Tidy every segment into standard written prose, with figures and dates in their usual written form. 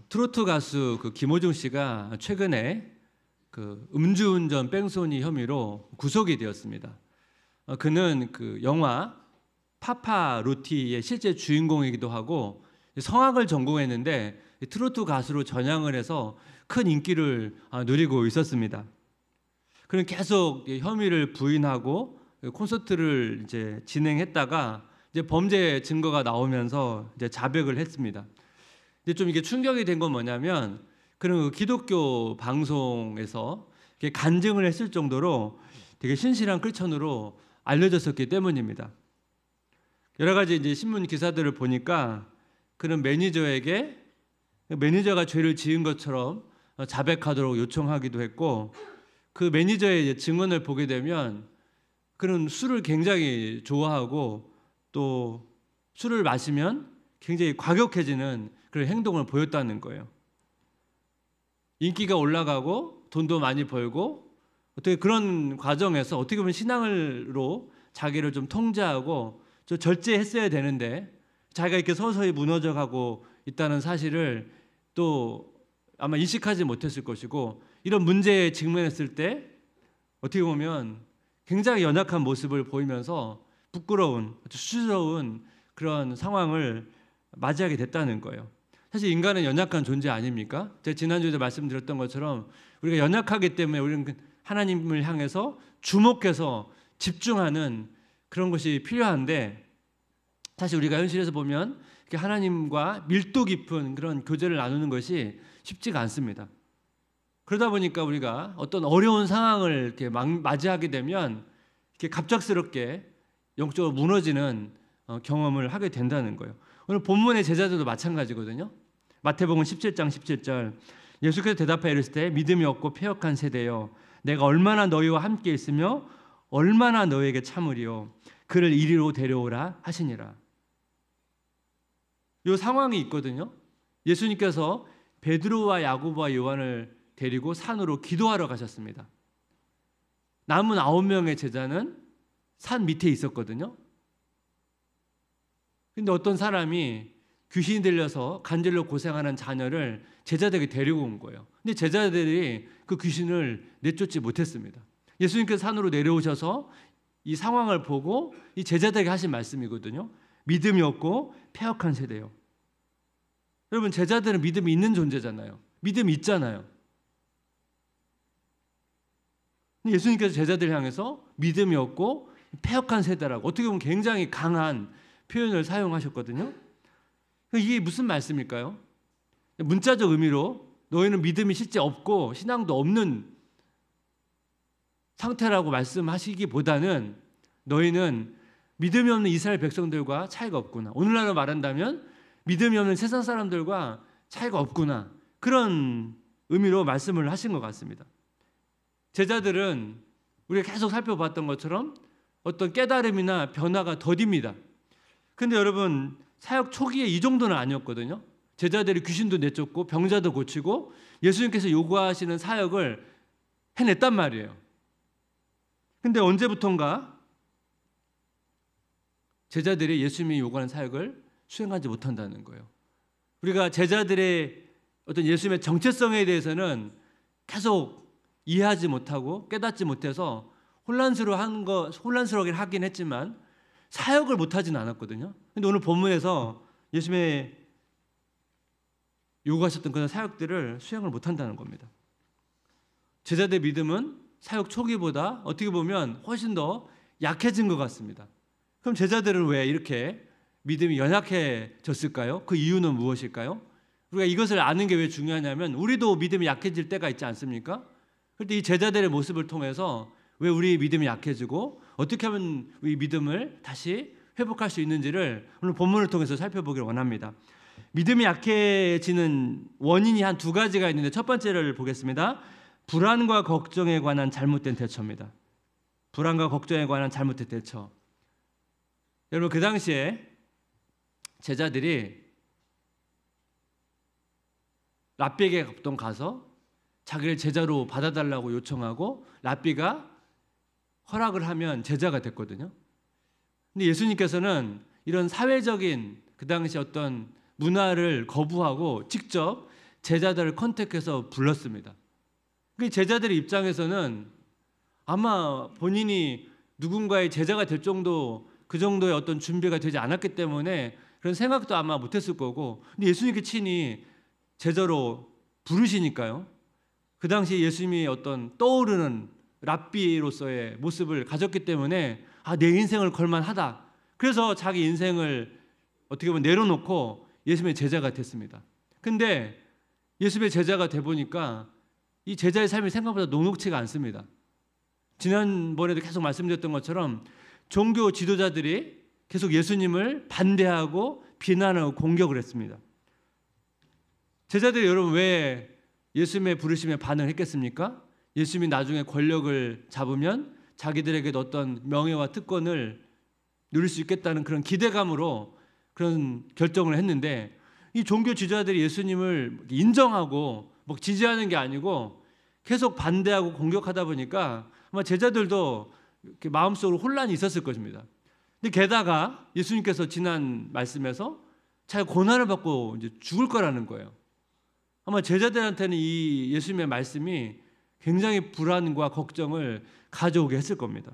트로트 가수 김호중 씨가 최근에 음주운전 뺑소니 혐의로 구속이 되었습니다. 그는 영화 파파로티의 실제 주인공이기도 하고 성악을 전공했는데 트로트 가수로 전향을 해서 큰 인기를 누리고 있었습니다. 그는 계속 혐의를 부인하고 콘서트를 이제 진행했다가 이제 범죄 증거가 나오면서 이제 자백을 했습니다. 근데 좀 이게 충격이 된 건 뭐냐면 그런 기독교 방송에서 간증을 했을 정도로 되게 신실한 크리스천으로 알려졌었기 때문입니다. 여러 가지 이제 신문 기사들을 보니까 그런 매니저에게 매니저가 죄를 지은 것처럼 자백하도록 요청하기도 했고, 그 매니저의 증언을 보게 되면 그는 술을 굉장히 좋아하고 또 술을 마시면 굉장히 과격해지는 그런 행동을 보였다는 거예요. 인기가 올라가고 돈도 많이 벌고 어떻게 그런 과정에서 어떻게 보면 신앙으로 자기를 좀 통제하고 좀 절제했어야 되는데 자기가 이렇게 서서히 무너져가고 있다는 사실을 또 아마 인식하지 못했을 것이고, 이런 문제에 직면했을 때 어떻게 보면 굉장히 연약한 모습을 보이면서 부끄러운, 수치스러운 그런 상황을 맞이하게 됐다는 거예요. 사실 인간은 연약한 존재 아닙니까? 제가 지난주에도 말씀드렸던 것처럼 우리가 연약하기 때문에 우리는 하나님을 향해서 주목해서 집중하는 그런 것이 필요한데, 사실 우리가 현실에서 보면 하나님과 밀도 깊은 그런 교제를 나누는 것이 쉽지가 않습니다. 그러다 보니까 우리가 어떤 어려운 상황을 이렇게 맞이하게 되면 이렇게 갑작스럽게 영적으로 무너지는 경험을 하게 된다는 거예요. 오늘 본문의 제자들도 마찬가지거든요. 마태복음 17장 17절, 예수께서 대답하여 이르시되 믿음이 없고 패역한 세대여, 내가 얼마나 너희와 함께 있으며 얼마나 너희에게 참으리요, 그를 이리로 데려오라 하시니라. 이 상황이 있거든요. 예수님께서 베드로와 야고보와 요한을 데리고 산으로 기도하러 가셨습니다. 남은 9명의 제자는 산 밑에 있었거든요. 근데 어떤 사람이 귀신이 들려서 간절로 고생하는 자녀를 제자들에게 데리고 온 거예요. 근데 제자들이 그 귀신을 내쫓지 못했습니다. 예수님께서 산으로 내려오셔서 이 상황을 보고 이 제자들에게 하신 말씀이거든요. 믿음이 없고 패역한 세대요. 여러분, 제자들은 믿음이 있는 존재잖아요. 믿음이 있잖아요. 근데 예수님께서 제자들 향해서 믿음이 없고 패역한 세대라고 어떻게 보면 굉장히 강한 표현을 사용하셨거든요. 이게 무슨 말씀일까요? 문자적 의미로 너희는 믿음이 실제 없고 신앙도 없는 상태라고 말씀하시기보다는 너희는 믿음이 없는 이스라엘 백성들과 차이가 없구나, 오늘날로 말한다면 믿음이 없는 세상 사람들과 차이가 없구나, 그런 의미로 말씀을 하신 것 같습니다. 제자들은 우리가 계속 살펴봤던 것처럼 어떤 깨달음이나 변화가 더딥니다. 근데 여러분, 사역 초기에 이 정도는 아니었거든요. 제자들이 귀신도 내쫓고 병자도 고치고 예수님께서 요구하시는 사역을 해냈단 말이에요. 근데 언제부턴가 제자들이 예수님이 요구하는 사역을 수행하지 못한다는 거예요. 우리가 제자들의 어떤 예수님의 정체성에 대해서는 계속 이해하지 못하고 깨닫지 못해서 혼란스러워하긴 하긴 했지만 사역을 못하진 않았거든요. 근데 오늘 본문에서 예수님의 요구하셨던 그런 사역들을 수행을 못한다는 겁니다. 제자들의 믿음은 사역 초기보다 어떻게 보면 훨씬 더 약해진 것 같습니다. 그럼 제자들은 왜 이렇게 믿음이 연약해졌을까요? 그 이유는 무엇일까요? 우리가 이것을 아는 게 왜 중요하냐면 우리도 믿음이 약해질 때가 있지 않습니까? 그런데 이 제자들의 모습을 통해서 왜 우리 믿음이 약해지고 어떻게 하면 우리 믿음을 다시 회복할 수 있는지를 오늘 본문을 통해서 살펴보기를 원합니다. 믿음이 약해지는 원인이 한 두 가지가 있는데 첫 번째를 보겠습니다. 불안과 걱정에 관한 잘못된 대처입니다. 불안과 걱정에 관한 잘못된 대처. 여러분, 그 당시에 제자들이 랍비에게 보통 가서 자기를 제자로 받아달라고 요청하고 랍비가 허락을 하면 제자가 됐거든요. 근데 예수님께서는 이런 사회적인 그 당시 어떤 문화를 거부하고 직접 제자들을 컨택해서 불렀습니다. 그 제자들의 입장에서는 아마 본인이 누군가의 제자가 될 정도, 그 정도의 어떤 준비가 되지 않았기 때문에 그런 생각도 아마 못했을 거고, 근데 예수님께 친히 제자로 부르시니까요. 그 당시 예수님이 어떤 떠오르는 랍비로서의 모습을 가졌기 때문에 내 인생을 걸만하다. 그래서 자기 인생을 어떻게 보면 내려놓고 예수님의 제자가 됐습니다. 근데 예수님의 제자가 돼 보니까 이 제자의 삶이 생각보다 녹록치가 않습니다. 지난번에도 계속 말씀드렸던 것처럼 종교 지도자들이 계속 예수님을 반대하고 비난하고 공격을 했습니다. 제자들이 여러분 왜 예수님의 부르심에 반응했겠습니까? 예수님이 나중에 권력을 잡으면 자기들에게 어떤 명예와 특권을 누릴 수 있겠다는 그런 기대감으로 그런 결정을 했는데, 이 종교 지도자들이 예수님을 인정하고 지지하는 게 아니고 계속 반대하고 공격하다 보니까 아마 제자들도 이렇게 마음속으로 혼란이 있었을 것입니다. 근데 게다가 예수님께서 지난 말씀에서 자기가 고난을 받고 이제 죽을 거라는 거예요. 아마 제자들한테는 이 예수님의 말씀이 굉장히 불안과 걱정을 가져오게 했을 겁니다.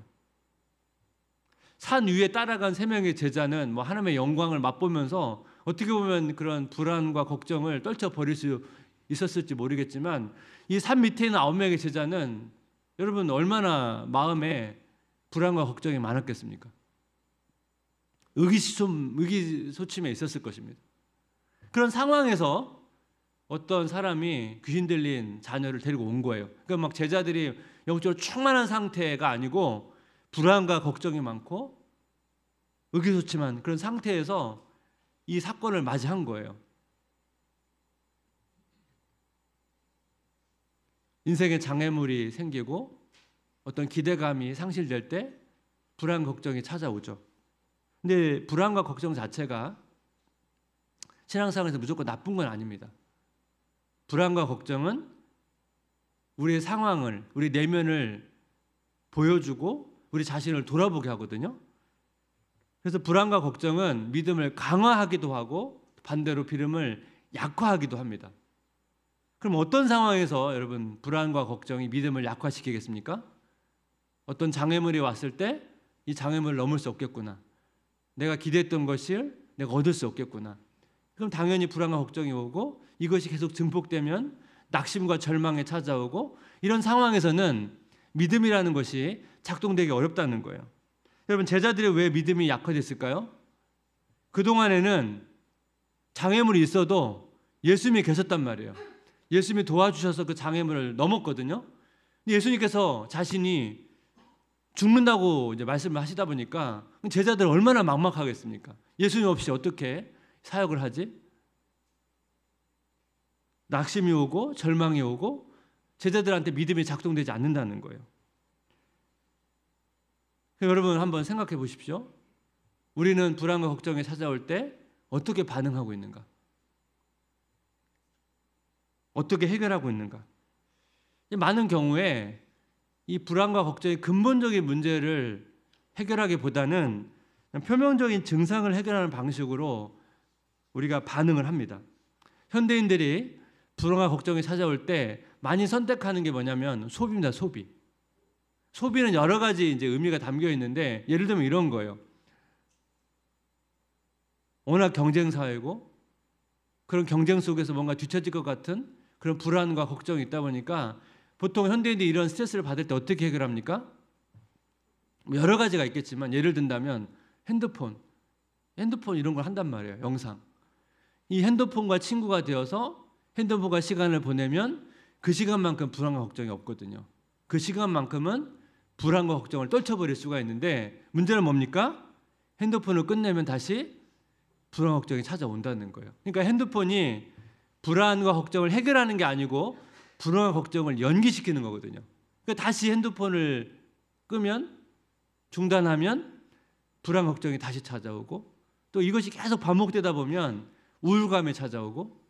산 위에 따라간 3명의 제자는 하나님의 영광을 맛보면서 어떻게 보면 그런 불안과 걱정을 떨쳐버릴 수 있었을지 모르겠지만, 이 산 밑에 있는 9명의 제자는 여러분 얼마나 마음에 불안과 걱정이 많았겠습니까? 의기소침해 있었을 것입니다. 그런 상황에서 어떤 사람이 귀신 들린 자녀를 데리고 온 거예요. 그러니까 제자들이 영적으로 충만한 상태가 아니고 불안과 걱정이 많고 의기소침한 그런 상태에서 이 사건을 맞이한 거예요. 인생에 장애물이 생기고 어떤 기대감이 상실될 때 불안, 걱정이 찾아오죠. 근데 불안과 걱정 자체가 신앙생활에서 무조건 나쁜 건 아닙니다. 불안과 걱정은 우리의 상황을, 우리 내면을 보여주고 우리 자신을 돌아보게 하거든요. 그래서 불안과 걱정은 믿음을 강화하기도 하고 반대로 믿음을 약화하기도 합니다. 그럼 어떤 상황에서 여러분 불안과 걱정이 믿음을 약화시키겠습니까? 어떤 장애물이 왔을 때 이 장애물을 넘을 수 없겠구나. 내가 기대했던 것을 내가 얻을 수 없겠구나. 그럼 당연히 불안과 걱정이 오고 이것이 계속 증폭되면 낙심과 절망에 찾아오고, 이런 상황에서는 믿음이라는 것이 작동되기 어렵다는 거예요. 여러분 제자들이 왜 믿음이 약화됐을까요? 그동안에는 장애물이 있어도 예수님이 계셨단 말이에요. 예수님이 도와주셔서 그 장애물을 넘었거든요. 근데 예수님께서 자신이 죽는다고 이제 말씀을 하시다 보니까 제자들 얼마나 막막하겠습니까? 예수님 없이 어떻게 사역을 하지? 낙심이 오고 절망이 오고 제자들한테 믿음이 작동되지 않는다는 거예요. 여러분 한번 생각해 보십시오. 우리는 불안과 걱정이 찾아올 때 어떻게 반응하고 있는가? 어떻게 해결하고 있는가? 많은 경우에 이 불안과 걱정의 근본적인 문제를 해결하기보다는 표면적인 증상을 해결하는 방식으로 우리가 반응을 합니다. 현대인들이 불안과 걱정이 찾아올 때 많이 선택하는 게 뭐냐면 소비입니다. 소비. 소비는 여러 가지 이제 의미가 담겨 있는데, 예를 들면 이런 거예요. 워낙 경쟁 사회고 그런 경쟁 속에서 뭔가 뒤처질 것 같은 그런 불안과 걱정이 있다 보니까 보통 현대인들이 이런 스트레스를 받을 때 어떻게 해결합니까? 여러 가지가 있겠지만 예를 든다면 핸드폰 이런 걸 한단 말이에요. 영상. 이 핸드폰과 친구가 되어서 핸드폰과 시간을 보내면 그 시간만큼 불안과 걱정이 없거든요. 그 시간만큼은 불안과 걱정을 떨쳐버릴 수가 있는데, 문제는 뭡니까? 핸드폰을 끝내면 다시 불안과 걱정이 찾아온다는 거예요. 그러니까 핸드폰이 불안과 걱정을 해결하는 게 아니고 불안과 걱정을 연기시키는 거거든요. 그러니까 다시 핸드폰을 끄면, 중단하면 불안 걱정이 다시 찾아오고, 또 이것이 계속 반복되다 보면 우울감이 찾아오고,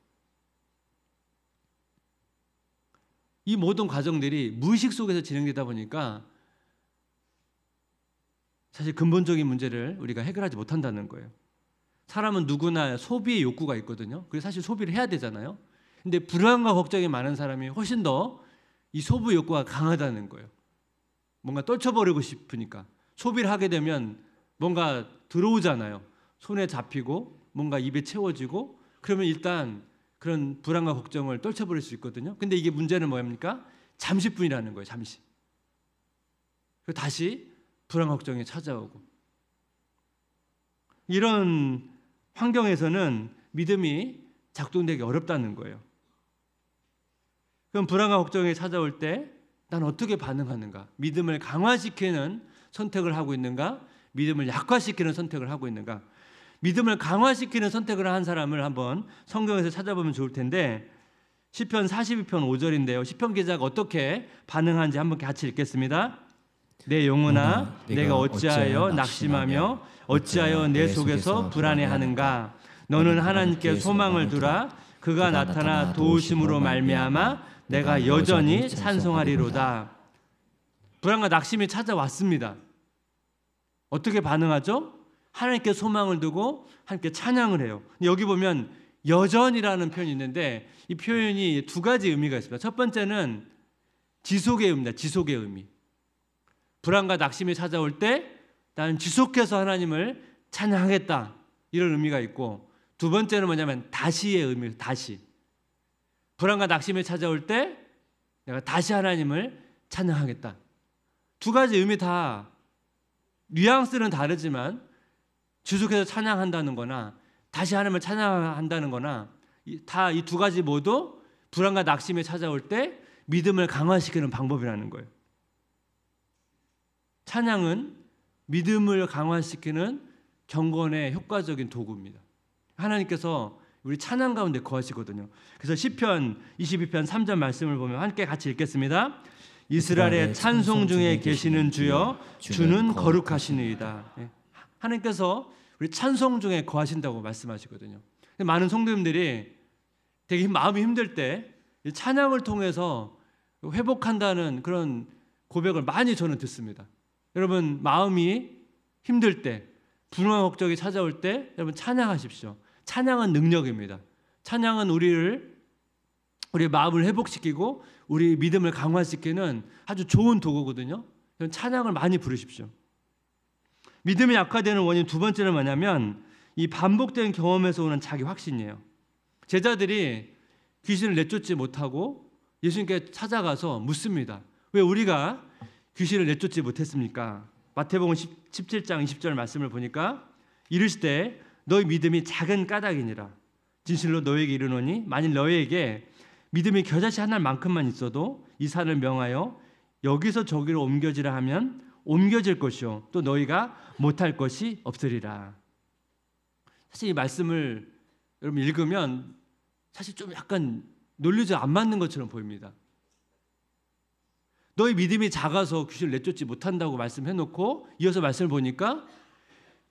이 모든 과정들이 무의식 속에서 진행되다 보니까 사실 근본적인 문제를 우리가 해결하지 못한다는 거예요. 사람은 누구나 소비의 욕구가 있거든요. 그래서 사실 소비를 해야 되잖아요. 근데 불안과 걱정이 많은 사람이 훨씬 더 이 소부 욕구가 강하다는 거예요. 뭔가 떨쳐버리고 싶으니까. 소비를 하게 되면 뭔가 들어오잖아요. 손에 잡히고 뭔가 입에 채워지고, 그러면 일단 그런 불안과 걱정을 떨쳐버릴 수 있거든요. 근데 이게 문제는 뭐입니까? 잠시뿐이라는 거예요. 잠시. 그리고 다시 불안과 걱정이 찾아오고. 이런 환경에서는 믿음이 작동되기 어렵다는 거예요. 그럼 불안과 걱정이 찾아올 때 난 어떻게 반응하는가? 믿음을 강화시키는 선택을 하고 있는가? 믿음을 약화시키는 선택을 하고 있는가? 믿음을 강화시키는 선택을 한 사람을 한번 성경에서 찾아보면 좋을 텐데, 시편 42편 5절인데요. 시편 기자가 어떻게 반응하는지 한번 같이 읽겠습니다. 내 영혼아, 내가 어찌하여 낙심하며 어찌하여 내 속에서 불안해하는가? 너는 하나님께 소망을 두라. 그가 나타나 도우심으로 말미암아 내가 여전히 찬송하리로다. 불안과 낙심이 찾아왔습니다. 어떻게 반응하죠? 하나님께 소망을 두고 하나님께 찬양을 해요. 여기 보면 여전이라는 표현이 있는데, 이 표현이 두 가지 의미가 있습니다. 첫 번째는 지속의 의미입니다. 지속의 의미. 불안과 낙심이 찾아올 때 나는 지속해서 하나님을 찬양하겠다, 이런 의미가 있고, 두 번째는 뭐냐면 다시의 의미예요. 다시. 불안과 낙심이 찾아올 때 내가 다시 하나님을 찬양하겠다. 두 가지 의미 다 뉘앙스는 다르지만 지속해서 찬양한다는 거나 다시 하나님을 찬양한다는 거나, 다 이 두 가지 모두 불안과 낙심이 찾아올 때 믿음을 강화시키는 방법이라는 거예요. 찬양은 믿음을 강화시키는 경건의 효과적인 도구입니다. 하나님께서 우리 찬양 가운데 거하시거든요. 그래서 시편 22편 3절 말씀을 보면 함께 같이 읽겠습니다. 이스라엘의 찬송 중에 계시는 주여, 주는 거룩하시니이다. 하나님께서 우리 찬송 중에 거하신다고 말씀하시거든요. 많은 성도님들이 되게 마음이 힘들 때 찬양을 통해서 회복한다는 그런 고백을 많이 저는 듣습니다. 여러분, 마음이 힘들 때, 불안 걱정이 찾아올 때 여러분 찬양하십시오. 찬양은 능력입니다. 찬양은 우리의 마음을 회복시키고 우리 믿음을 강화시키는 아주 좋은 도구거든요. 찬양을 많이 부르십시오. 믿음이 약화되는 원인 두 번째는 뭐냐면 이 반복된 경험에서 오는 자기 확신이에요. 제자들이 귀신을 내쫓지 못하고 예수님께 찾아가서 묻습니다. 왜 우리가 귀신을 내쫓지 못했습니까? 마태복음 17장 20절 말씀을 보니까 이르시되 너희 믿음이 작은 까닭이니라. 진실로 너희에게 이르노니 만일 너희에게 믿음이 겨자씨 한 알만큼만 있어도 이 산을 명하여 여기서 저기로 옮겨지라 하면 옮겨질 것이요 또 너희가 못할 것이 없으리라. 사실 이 말씀을 여러분 읽으면 사실 좀 약간 논리적 안 맞는 것처럼 보입니다. 너희 믿음이 작아서 귀신을 내쫓지 못한다고 말씀해놓고 이어서 말씀을 보니까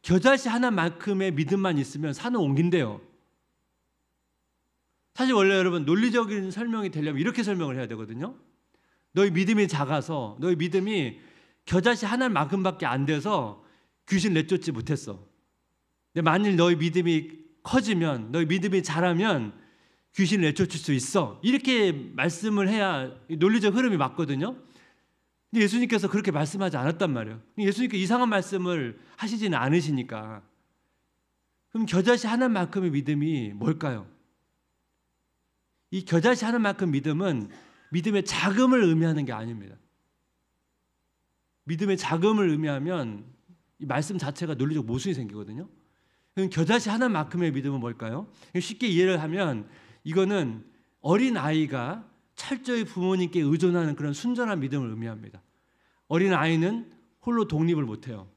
겨자씨 하나만큼의 믿음만 있으면 산을 옮긴대요. 사실 원래 여러분 논리적인 설명이 되려면 이렇게 설명을 해야 되거든요. 너희 믿음이 작아서, 너희 믿음이 겨자씨 하나만큼밖에 안 돼서 귀신 내쫓지 못했어. 근데 만일 너희 믿음이 커지면, 너희 믿음이 자라면 귀신을 내쫓을 수 있어. 이렇게 말씀을 해야 논리적 흐름이 맞거든요. 근데 예수님께서 그렇게 말씀하지 않았단 말이에요. 예수님께서 이상한 말씀을 하시지는 않으시니까. 그럼 겨자씨 하나만큼의 믿음이 뭘까요? 이 겨자씨 하나만큼 믿음은 믿음의 자금을 의미하는 게 아닙니다. 믿음의 자금을 의미하면 이 말씀 자체가 논리적 모순이 생기거든요. 그럼 겨자씨 하나만큼의 믿음은 뭘까요? 쉽게 이해를 하면 이거는 어린 아이가 철저히 부모님께 의존하는 그런 순전한 믿음을 의미합니다. 어린 아이는 홀로 독립을 못해요.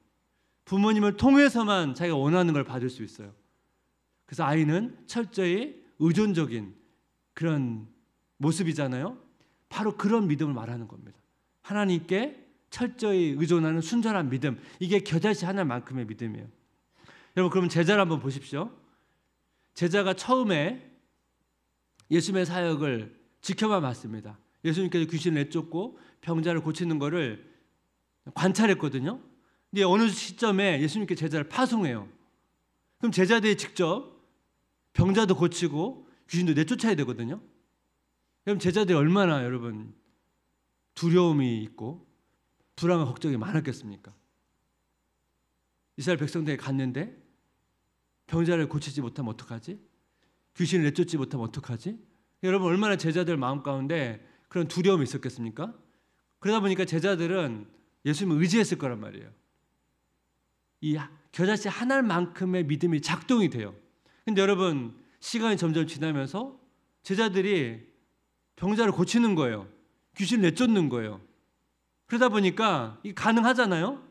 부모님을 통해서만 자기가 원하는 걸 받을 수 있어요. 그래서 아이는 철저히 의존적인 그런 모습이잖아요. 바로 그런 믿음을 말하는 겁니다. 하나님께 철저히 의존하는 순전한 믿음, 이게 겨자씨 하나만큼의 믿음이에요. 여러분, 그럼 제자를 한번 보십시오. 제자가 처음에 예수님의 사역을 지켜만 봤습니다. 예수님께서 귀신을 내쫓고 병자를 고치는 것을 관찰했거든요. 근데 어느 시점에 예수님께 제자를 파송해요. 그럼 제자들이 직접 병자도 고치고 귀신도 내쫓아야 되거든요. 여러분 제자들이 얼마나 여러분 두려움이 있고 불안과 걱정이 많았겠습니까? 이스라엘 백성들이 갔는데 병자를 고치지 못하면 어떡하지? 귀신을 내쫓지 못하면 어떡하지? 여러분 얼마나 제자들 마음 가운데 그런 두려움이 있었겠습니까? 그러다 보니까 제자들은 예수님을 의지했을 거란 말이에요. 이 겨자씨 한 알만큼의 믿음이 작동이 돼요. 근데 여러분 시간이 점점 지나면서 제자들이 병자를 고치는 거예요. 귀신을 내쫓는 거예요. 그러다 보니까 이게 가능하잖아요.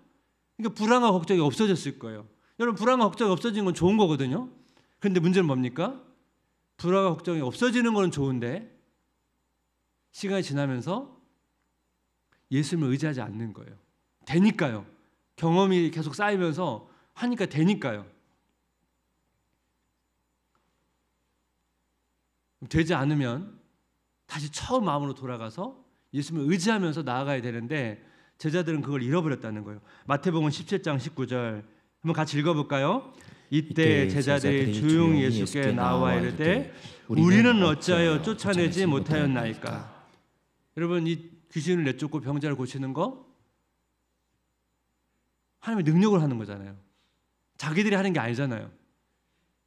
그러니까 불안과 걱정이 없어졌을 거예요. 여러분 불안과 걱정이 없어지는 건 좋은 거거든요. 그런데 문제는 뭡니까? 불안과 걱정이 없어지는 건 좋은데 시간이 지나면서 예수님을 의지하지 않는 거예요. 되니까요. 경험이 계속 쌓이면서 하니까 되니까요. 되지 않으면 다시 처음 마음으로 돌아가서 예수님을 의지하면서 나아가야 되는데 제자들은 그걸 잃어버렸다는 거예요. 마태복음 17장 19절 한번 같이 읽어볼까요? 이때 제자들이 조용히 예수께 나와 이르되 우리는 어찌하여 쫓아내지 못하였나이까. 여러분 이 귀신을 내쫓고 병자를 고치는 거 하나님의 능력을 하는 거잖아요. 자기들이 하는 게 아니잖아요.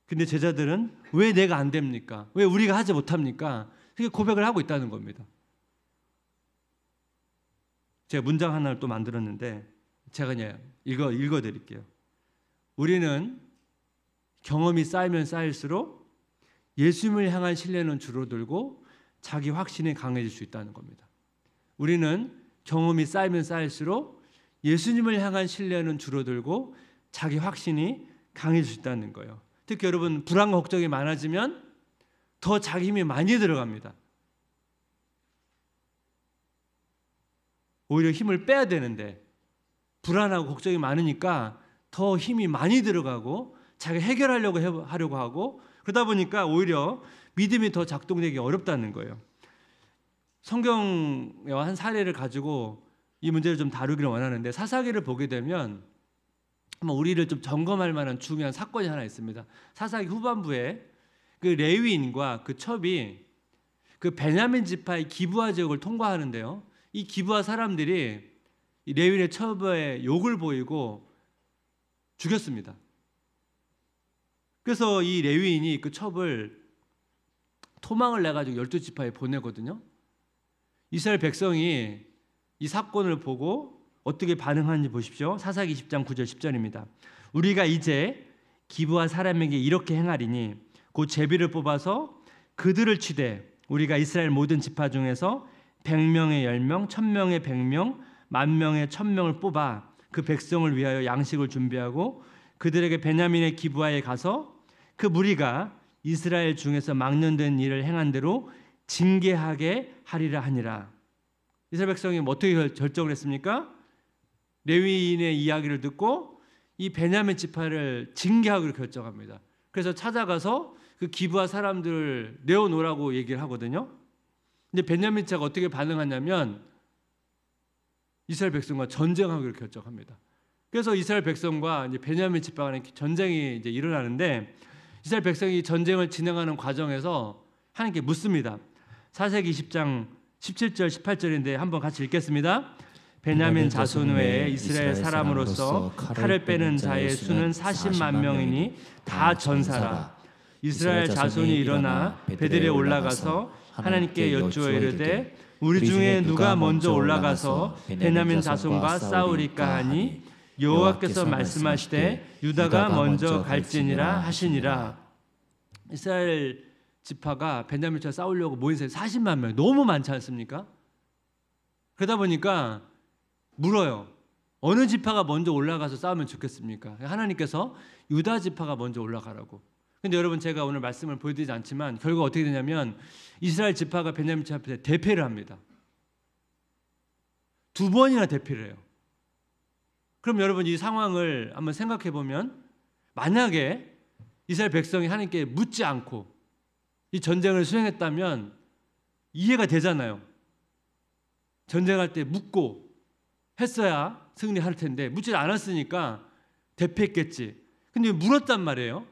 근데 제자들은 왜 내가 안 됩니까? 왜 우리가 하지 못합니까? 그렇게 고백을 하고 있다는 겁니다. 제가 문장 하나를 또 만들었는데 제가 그냥 읽어드릴게요. 우리는 경험이 쌓이면 쌓일수록 예수님을 향한 신뢰는 줄어들고 자기 확신이 강해질 수 있다는 겁니다. 우리는 경험이 쌓이면 쌓일수록 예수님을 향한 신뢰는 줄어들고 자기 확신이 강해질 수 있다는 거예요. 특히 여러분 불안과 걱정이 많아지면 더 자기 힘이 많이 들어갑니다. 오히려 힘을 빼야 되는데 불안하고 걱정이 많으니까 더 힘이 많이 들어가고 자기가 해결하려고 하고 그러다 보니까 오히려 믿음이 더 작동되기 어렵다는 거예요. 성경의 한 사례를 가지고 이 문제를 좀 다루기를 원하는데 사사기를 보게 되면 우리를 좀 점검할 만한 중요한 사건이 하나 있습니다. 사사기 후반부에 그 레위인과 그 첩이 그 베냐민 지파의 기브아 지역을 통과하는데요. 이 기브아 사람들이 이 레위인의 첩에 욕을 보이고 죽였습니다. 그래서 이 레위인이 그 첩을 토막을 내가지고 12지파에 보내거든요. 이스라엘 백성이 이 사건을 보고 어떻게 반응하는지 보십시오. 사사기 20장 9절 10절입니다. 우리가 이제 기브아 사람에게 이렇게 행하리니 곧 제비를 뽑아서 그들을 치되 우리가 이스라엘 모든 지파 중에서 100명의 10명, 1000명의 100명, 10,000명의 1000명을 뽑아 그 백성을 위하여 양식을 준비하고 그들에게 베냐민의 기브아에 가서 그 무리가 이스라엘 중에서 망령된 일을 행한 대로 징계하게 하리라 하니라. 이스라엘 백성이 어떻게 결정을 했습니까? 레위인의 이야기를 듣고 이 베냐민 지파를 징계하기로 결정합니다. 그래서 찾아가서 그 기브아 사람들을 내어놓으라고 얘기를 하거든요. 근데 베냐민 지파가 어떻게 반응하냐면 이스라엘 백성과 전쟁하기로 결정합니다. 그래서 이스라엘 백성과 이제 베냐민 지파 간의 전쟁이 이제 일어나는데 이스라엘 백성이 전쟁을 진행하는 과정에서 하나님께 묻습니다. 사사기 20장 17절 18절인데 한번 같이 읽겠습니다. 베냐민 자손 외에 이스라엘 사람으로서 칼을 빼는 자의 수는 40만 명이니 다 전사라. 이스라엘 자손이 일어나 베들에 올라가서 하나님께 여쭈어 이르되 우리 중에 누가 먼저 올라가서 베냐민 자손과 싸우리까 하니 여호와께서 말씀하시되 유다가 먼저 갈지니라 하시니라. 이스라엘 지파가 베냐민 지파 싸우려고 모인 사람이 40만 명, 너무 많지 않습니까? 그러다 보니까 물어요. 어느 지파가 먼저 올라가서 싸우면 좋겠습니까? 하나님께서 유다 지파가 먼저 올라가라고. 근데 여러분 제가 오늘 말씀을 보여드리지 않지만 결과 어떻게 되냐면 이스라엘 지파가 베냐민 지파 앞에 대패를 합니다. 2번이나 대패를 해요. 그럼 여러분 이 상황을 한번 생각해 보면 만약에 이스라엘 백성이 하나님께 묻지 않고 이 전쟁을 수행했다면 이해가 되잖아요. 전쟁할 때 묻고 했어야 승리할 텐데 묻지 않았으니까 대패했겠지. 근데 물었단 말이에요.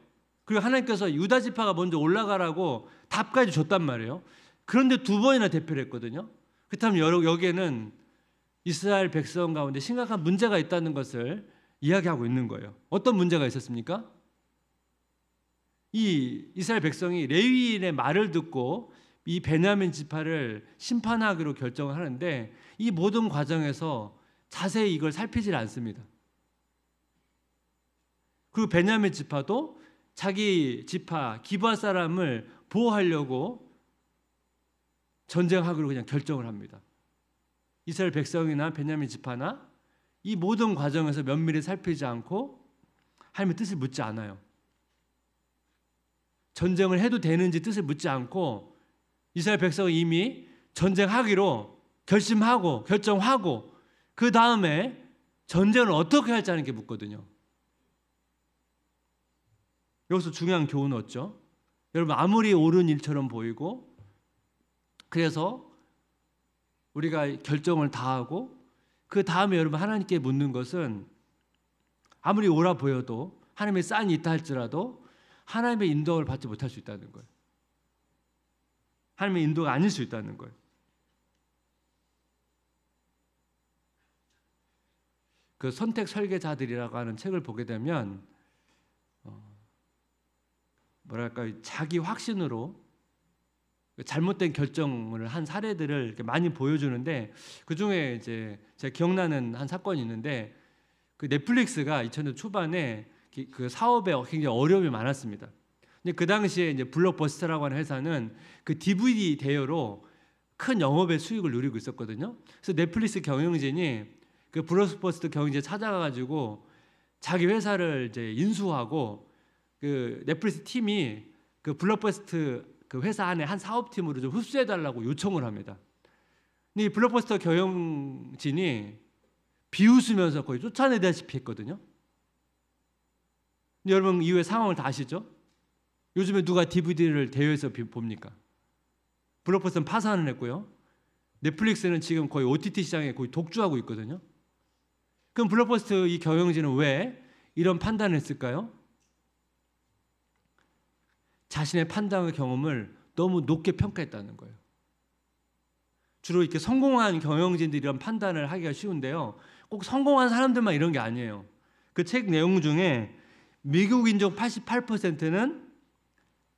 그리고 하나님께서 유다 지파가 먼저 올라가라고 답까지 줬단 말이에요. 그런데 2번이나 대표를 했거든요. 그렇다면 여기에는 이스라엘 백성 가운데 심각한 문제가 있다는 것을 이야기하고 있는 거예요. 어떤 문제가 있었습니까? 이 이스라엘 백성이 레위인의 말을 듣고 이 베냐민 지파를 심판하기로 결정을 하는데 이 모든 과정에서 자세히 이걸 살피질 않습니다. 그리고 베냐민 지파도 자기 지파 기브아 사람을 보호하려고 전쟁하기로 그냥 결정을 합니다. 이스라엘 백성이나 베냐민 지파나 이 모든 과정에서 면밀히 살피지 않고 하나님의 뜻을 묻지 않아요. 전쟁을 해도 되는지 뜻을 묻지 않고 이스라엘 백성은 이미 전쟁하기로 결심하고 결정하고 그 다음에 전쟁을 어떻게 할지 하는 게 묻거든요. 여기서 중요한 교훈은 얻죠. 여러분 아무리 옳은 일처럼 보이고 그래서 우리가 결정을 다하고 그 다음에 여러분 하나님께 묻는 것은 아무리 옳아 보여도 하나님의 싼이 있다 할지라도 하나님의 인도를 받지 못할 수 있다는 거예요. 하나님의 인도가 아닐 수 있다는 거예요. 그 선택 설계자들이라고 하는 책을 보게 되면 뭐랄까 자기 확신으로 잘못된 결정을 한 사례들을 이렇게 많이 보여주는데 그 중에 이제 제가 기억나는 한 사건이 있는데 그 넷플릭스가 2000년 초반에 그 사업에 굉장히 어려움이 많았습니다. 근데 그 당시에 이제 블록버스터라고 하는 회사는 그 DVD 대여로 큰 영업의 수익을 누리고 있었거든요. 그래서 넷플릭스 경영진이 그 블록버스터 경영진에 찾아가가지고 자기 회사를 이제 인수하고 그 넷플릭스 팀이 그 블록버스터 그 회사 안에 한 사업팀으로 좀 흡수해달라고 요청을 합니다. 근데 이 블록버스터 경영진이 비웃으면서 거의 쫓아내다시피 했거든요. 근데 여러분 이후의 상황을 다 아시죠? 요즘에 누가 DVD를 대여해서 봅니까? 블록버스터는 파산을 했고요. 넷플릭스는 지금 거의 OTT 시장에 거의 독주하고 있거든요. 그럼 블록버스터 이 경영진은 왜 이런 판단을 했을까요? 자신의 판단과 경험을 너무 높게 평가했다는 거예요. 주로 이렇게 성공한 경영진들이 이런 판단을 하기가 쉬운데요. 꼭 성공한 사람들만 이런 게 아니에요. 그 책 내용 중에 미국 인종 88%는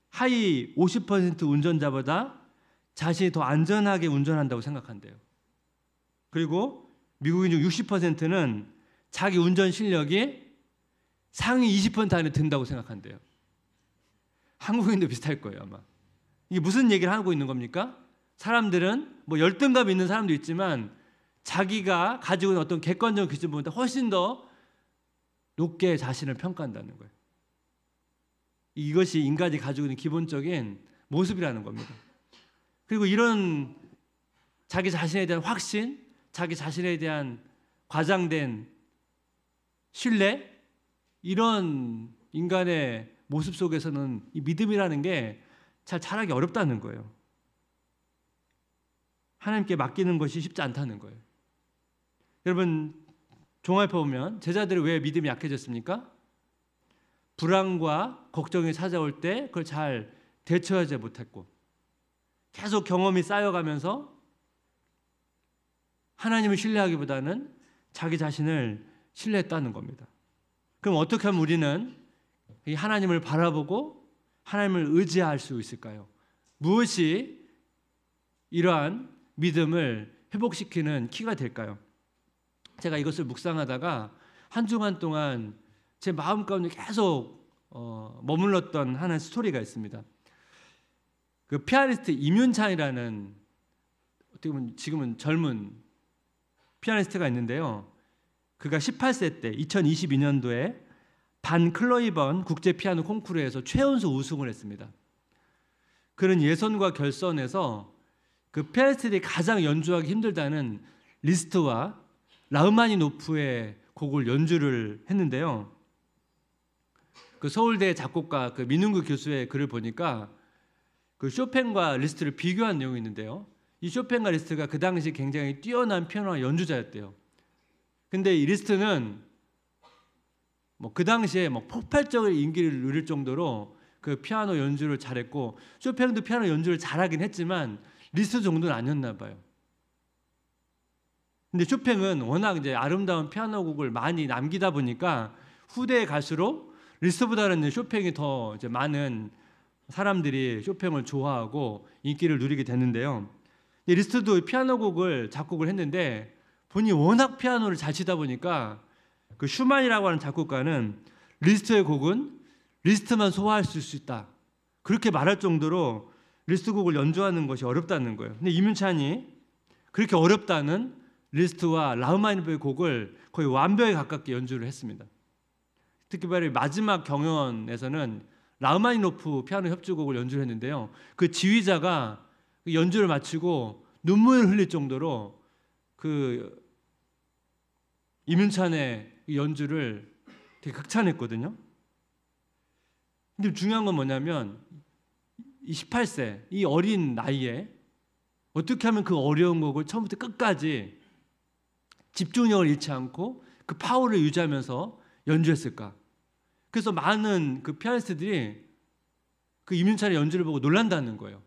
하위 50% 운전자보다 자신이 더 안전하게 운전한다고 생각한대요. 그리고 미국 인종 60%는 자기 운전 실력이 상위 20% 안에 든다고 생각한대요. 한국인도 비슷할 거예요 아마. 이게 무슨 얘기를 하고 있는 겁니까? 사람들은 뭐 열등감 있는 사람도 있지만 자기가 가지고 있는 어떤 객관적 기준보다 훨씬 더 높게 자신을 평가한다는 거예요. 이것이 인간이 가지고 있는 기본적인 모습이라는 겁니다. 그리고 이런 자기 자신에 대한 확신, 자기 자신에 대한 과장된 신뢰, 이런 인간의 모습 속에서는 이 믿음이라는 게 잘 자라기 어렵다는 거예요. 하나님께 맡기는 것이 쉽지 않다는 거예요. 여러분 종합해 보면 제자들이 왜 믿음이 약해졌습니까? 불안과 걱정이 찾아올 때 그걸 잘 대처하지 못했고 계속 경험이 쌓여가면서 하나님을 신뢰하기보다는 자기 자신을 신뢰했다는 겁니다. 그럼 어떻게 하면 우리는 이 하나님을 바라보고 하나님을 의지할 수 있을까요? 무엇이 이러한 믿음을 회복시키는 키가 될까요? 제가 이것을 묵상하다가 한 주간 동안 제 마음 가운데 계속 머물렀던 하나의 스토리가 있습니다. 그 피아니스트 임윤찬이라는 어떻게 보면 지금은 젊은 피아니스트가 있는데요. 그가 18세 때 2022년도에 반 클로이번 국제 피아노 콩쿠르에서 최연소 우승을 했습니다. 그는 예선과 결선에서 그 피아니스트들이 가장 연주하기 힘들다는 리스트와 라흐마니노프의 곡을 연주를 했는데요. 그 서울대 작곡가 그 민웅구 교수의 글을 보니까 그 쇼팽과 리스트를 비교한 내용이 있는데요. 이 쇼팽과 리스트가 그 당시 굉장히 뛰어난 피아노 연주자였대요. 근데 이 리스트는 뭐 그 당시에 뭐 폭발적인 인기를 누릴 정도로 그 피아노 연주를 잘했고 쇼팽도 피아노 연주를 잘하긴 했지만 리스트 정도는 아니었나 봐요. 근데 쇼팽은 워낙 이제 아름다운 피아노 곡을 많이 남기다 보니까 후대에 갈수록 리스트보다는 쇼팽이 더 이제 많은 사람들이 쇼팽을 좋아하고 인기를 누리게 됐는데요. 리스트도 피아노 곡을 작곡을 했는데 본인이 워낙 피아노를 잘 치다 보니까 그 슈만이라고 하는 작곡가는 리스트의 곡은 리스트만 소화할 수 있다, 그렇게 말할 정도로 리스트 곡을 연주하는 것이 어렵다는 거예요. 근데 이문찬이 그렇게 어렵다는 리스트와 라흐마니노프의 곡을 거의 완벽에 가깝게 연주를 했습니다. 특히 바로 마지막 경연에서는 라흐마니노프 피아노 협주곡을 연주를 했는데요. 그 지휘자가 연주를 마치고 눈물을 흘릴 정도로 그 이문찬의 연주를 되게 극찬했거든요. 근데 중요한 건 뭐냐면 이 18세 이 어린 나이에 어떻게 하면 그 어려운 곡을 처음부터 끝까지 집중력을 잃지 않고 그 파워를 유지하면서 연주했을까? 그래서 많은 그 피아니스트들이 그 이문찬의 연주를 보고 놀란다는 거예요.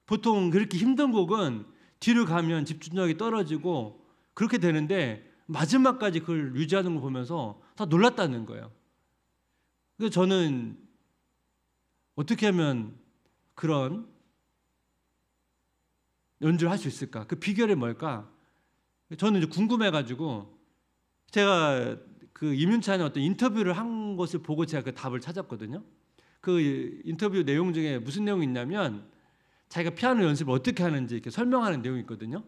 보통 그렇게 힘든 곡은 뒤로 가면 집중력이 떨어지고 그렇게 되는데 마지막까지 그걸 유지하는 걸 보면서 다 놀랐다는 거예요. 그래서 저는 어떻게 하면 그런 연주를 할 수 있을까? 그 비결이 뭘까? 저는 이제 궁금해가지고 제가 그 이문찬의 어떤 인터뷰를 한 것을 보고 제가 그 답을 찾았거든요. 그 인터뷰 내용 중에 무슨 내용이 있냐면 자기가 피아노 연습을 어떻게 하는지 이렇게 설명하는 내용이 있거든요.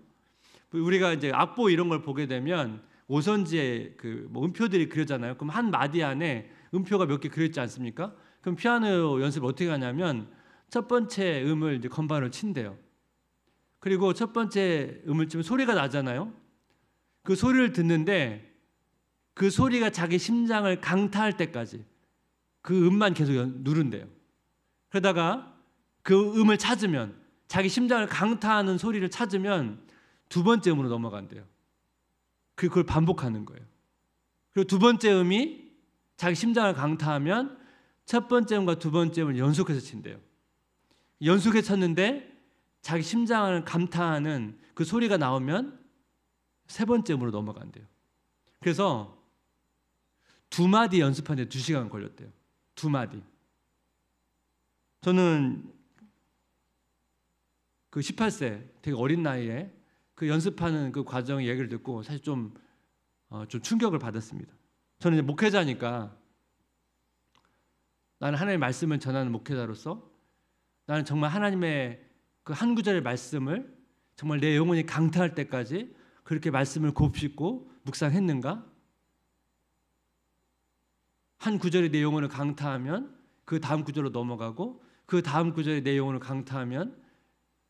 우리가 이제 악보 이런 걸 보게 되면 오선지에 그 뭐 음표들이 그려잖아요. 그럼 한 마디 안에 음표가 몇 개 그려있지 않습니까? 그럼 피아노 연습을 어떻게 하냐면 첫 번째 음을 이제 건반으로 친대요. 그리고 첫 번째 음을 치면 소리가 나잖아요. 그 소리를 듣는데 그 소리가 자기 심장을 강타할 때까지 그 음만 계속 누른대요. 그러다가 그 음을 찾으면 자기 심장을 강타하는 소리를 찾으면 두 번째 음으로 넘어간대요. 그걸 반복하는 거예요. 그리고 두 번째 음이 자기 심장을 강타하면 첫 번째 음과 두 번째 음을 연속해서 친대요. 연속해서 쳤는데 자기 심장을 감탄하는 그 소리가 나오면 세 번째 음으로 넘어간대요. 그래서 두 마디 연습하는데 2시간 걸렸대요. 두 마디. 저는 그 18세 되게 어린 나이에 그 연습하는 그 과정의 얘기를 듣고 사실 좀 충격을 받았습니다. 저는 이제 목회자니까 나는 하나님의 말씀을 전하는 목회자로서 나는 정말 하나님의 그 한 구절의 말씀을 정말 내 영혼이 강타할 때까지 그렇게 말씀을 곱씹고 묵상했는가? 한 구절이 내 영혼을 강타하면 그 다음 구절로 넘어가고 그 다음 구절이 내 영혼을 강타하면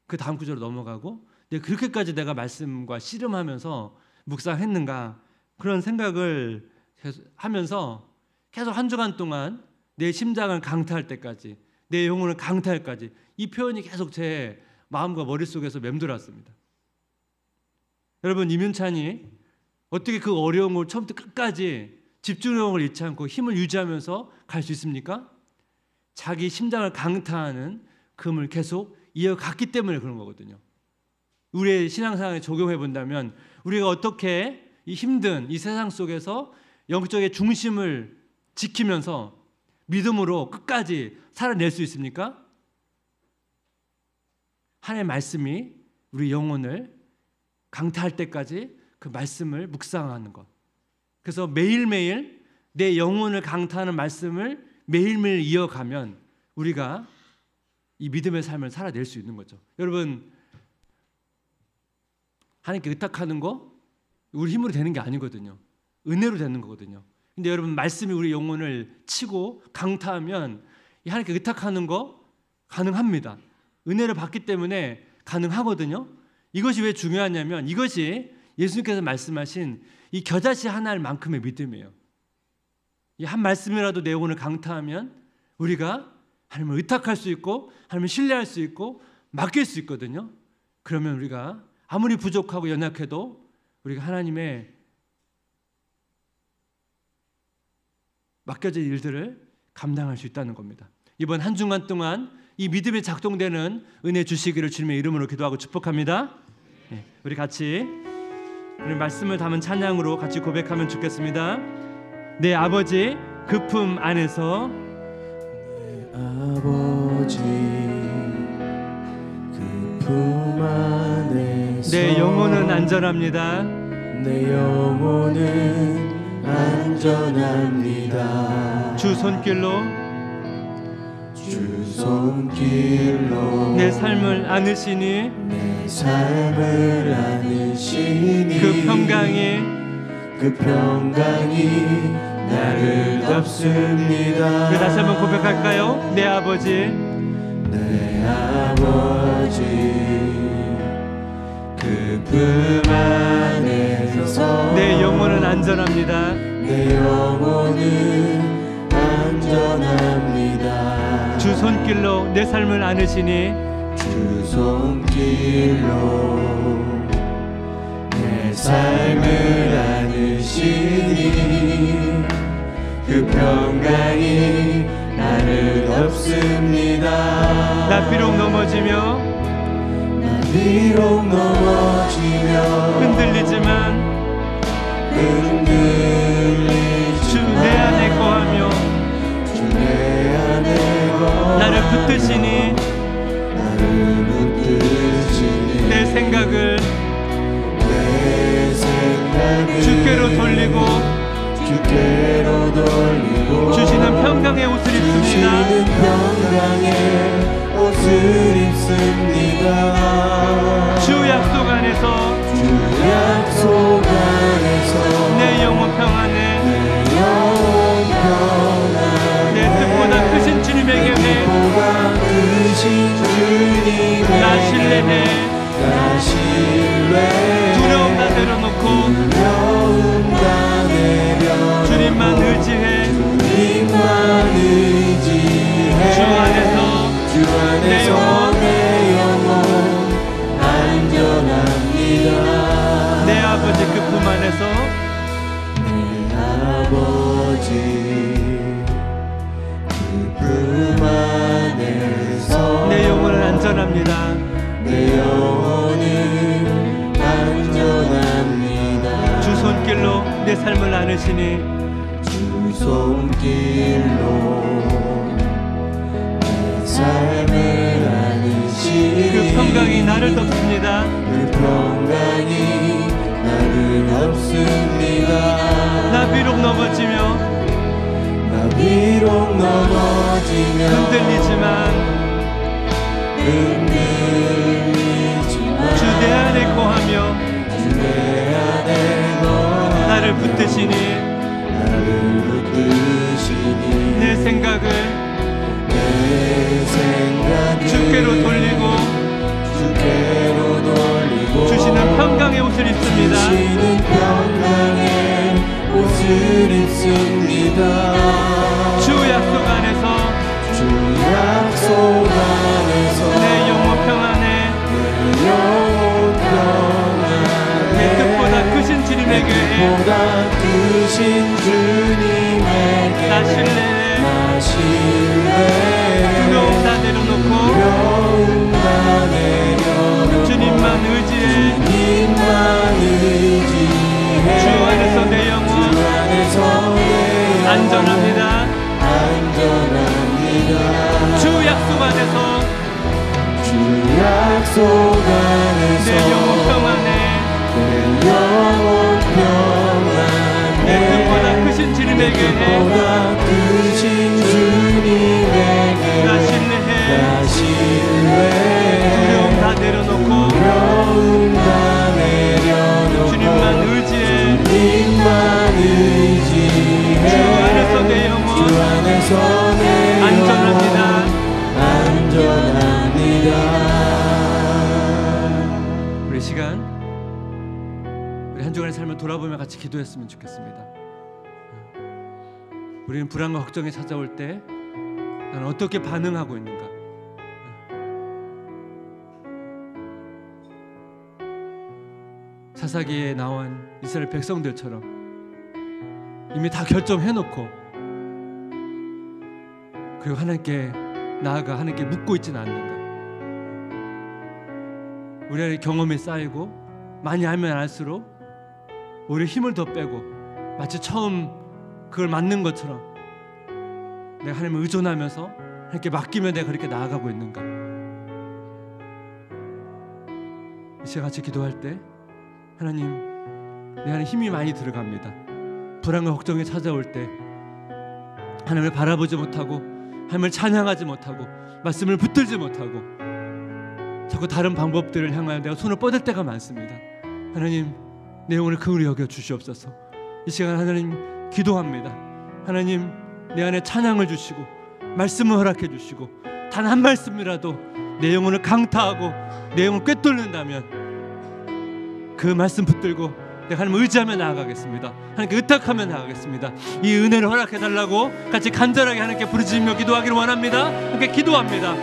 그 다음 구절로 넘어가고 그렇게까지 내가 말씀과 씨름하면서 묵상했는가? 그런 생각을 하면서 계속 한 주간 동안 내 심장을 강타할 때까지 내 영혼을 강타할 때까지 이 표현이 계속 제 마음과 머릿속에서 맴돌았습니다. 여러분, 이문찬이 어떻게 그 어려운 걸 처음부터 끝까지 집중력을 잃지 않고 힘을 유지하면서 갈 수 있습니까? 자기 심장을 강타하는 금을 계속 이어갔기 때문에 그런 거거든요. 우리의 신앙생활에 적용해 본다면 우리가 어떻게 이 힘든 이 세상 속에서 영적의 중심을 지키면서 믿음으로 끝까지 살아낼 수 있습니까? 하나님의 말씀이 우리 영혼을 강타할 때까지 그 말씀을 묵상하는 것. 그래서 매일매일 내 영혼을 강타하는 말씀을 매일매일 이어가면 우리가 이 믿음의 삶을 살아낼 수 있는 거죠. 여러분, 하나님께 의탁하는 거 우리 힘으로 되는 게 아니거든요. 은혜로 되는 거거든요. 근데 여러분, 말씀이 우리 영혼을 치고 강타하면 이 하나님께 의탁하는 거 가능합니다. 은혜를 받기 때문에 가능하거든요. 이것이 왜 중요하냐면 이것이 예수님께서 말씀하신 이 겨자씨 한 알만큼의 믿음이에요. 이 한 말씀이라도 내 영혼을 강타하면 우리가 하나님을 의탁할 수 있고 하나님을 신뢰할 수 있고 맡길 수 있거든요. 그러면 우리가 아무리 부족하고 연약해도 우리가 하나님의 맡겨진 일들을 감당할 수 있다는 겁니다. 이번 한 주간 동안 이 믿음이 작동되는 은혜 주시기를 주님의 이름으로 기도하고 축복합니다. 우리 같이 우리 말씀을 담은 찬양으로 같이 고백하면 좋겠습니다. 내 아버지 그 품 안에서, 내 아버지 그 품 안에서 내 영혼은 안전합니다. 내 영혼은 안전합니다. 주 손길로 주 손길로 내 삶을 안으시니 내 삶을 안으시니 그 평강이 그 평강이 나를 덮습니다. 우리 다시 한번 고백할까요? 내 아버지 내 아버지 그 품 안에서 내 영혼은 안전합니다. 내 영혼은 안전합니다. 주 손길로 내 삶을 안으시니 주 손길로 내 삶을 안으시니 그 평강이 나를 덮습니다. 나 비록 넘어지며 나 비록 넘어지며 흔들리지만 흔들리지만 주 내 안에 거하며 주 내 안에 거하며 나를 붙드시니 나를 붙드시니 내 생각을 내 생각을 주께로 돌리고 주께로 돌리고 주시는 평강의 옷을 입습니다. 주시는 평강의 옷을 입습니다. 주 약속 안에서 주 약속 안에서 내 영혼 평안에 내 영혼 평안에 내 뜻보다 크신 주님에게 보다 크신 주님에게 나 신뢰해 나 신뢰해 두려움 다 내려놓고 두려움 다 내려놓고 주님만 의지해 주님만 의지해 주 안에서 주 안에서 내 영혼 안전합니다. 내 아버지 그 품 안에서 내 아버지 그 품 안에서 내 영혼은 안전합니다. 내 영혼은 안전합니다. 주 손길로 내 삶을 안으시니 주 손길로 내 삶을 안으시니 그 평강이 나를 덮습니다. 그 평강이 나를 덮습니다. 나 비록 넘어지며 나 비록 넘어지며 흔들리지만 주 내 안에 거하며 주 내 안에 거하며 나를 붙드시니 나를 붙드시니 내 생각을 내 생각을 주께로 돌리고 주시는 평강의 옷을 입습니다. 주시는 평강의 옷을 입습니다. 주 약속 안에서 주 약속 안에서 내 영혼 평안에 내 영혼 평안에 내 뜻보다 크신 주님에게 보다 크신 주님에게 나 신뢰해 나 신뢰해 두려움 다 내려놓고 두려움 다 내려놓고 주님만 의지해 주님만 의지해 주 안에서 내 영혼 주 안에서 내 영혼 안전합니다. 안전합니다. 주 약속 안에서 주 약속 안에서 내 영혼 평안에 내 영혼 평안에 내 뜻보다 크신 주님에게 보다 크신 주님에게 나 신뢰해 나 신뢰해 두려움 다 내려놓고 두려움 다 내려놓고 주님만 의지해 주님만 의지해 주 안에서 내 영혼 주 안에서 내 안전합니다. 안전합니다. 우리 시간 우리 한 주간의 삶을 돌아보며 같이 기도했으면 좋겠습니다. 우리는 불안과 걱정이 찾아올 때 나는 어떻게 반응하고 있는가? 사사기에 나온 이스라엘 백성들처럼 이미 다 결정해놓고 그리고 하나님께 나아가 하나님께 묻고 있지는 않는가? 우리 안에 경험이 쌓이고 많이 알면 알수록 오히려 힘을 더 빼고 마치 처음 그걸 맞는 것처럼 내가 하나님을 의존하면서 하나님께 맡기면 내가 그렇게 나아가고 있는가? 이 시간 같이 기도할 때 하나님, 내 안에 힘이 많이 들어갑니다. 불안과 걱정이 찾아올 때 하나님을 바라보지 못하고 하나님을 찬양하지 못하고 말씀을 붙들지 못하고 자꾸 다른 방법들을 향하여 내가 손을 뻗을 때가 많습니다. 하나님, 내 영혼을 긍휼히 여겨 주시옵소서. 이 시간 하나님 기도합니다. 하나님, 내 안에 찬양을 주시고 말씀을 허락해 주시고 단 한 말씀이라도 내 영혼을 강타하고 내 영혼을 꿰뚫는다면 그 말씀 붙들고 내가 하나님을 의지하며 나아가겠습니다. 하나님께 의탁하며 나아가겠습니다. 이 은혜를 허락해 달라고 같이 간절하게 하나님께 부르짖으며 기도하기를 원합니다. 함께 기도합니다.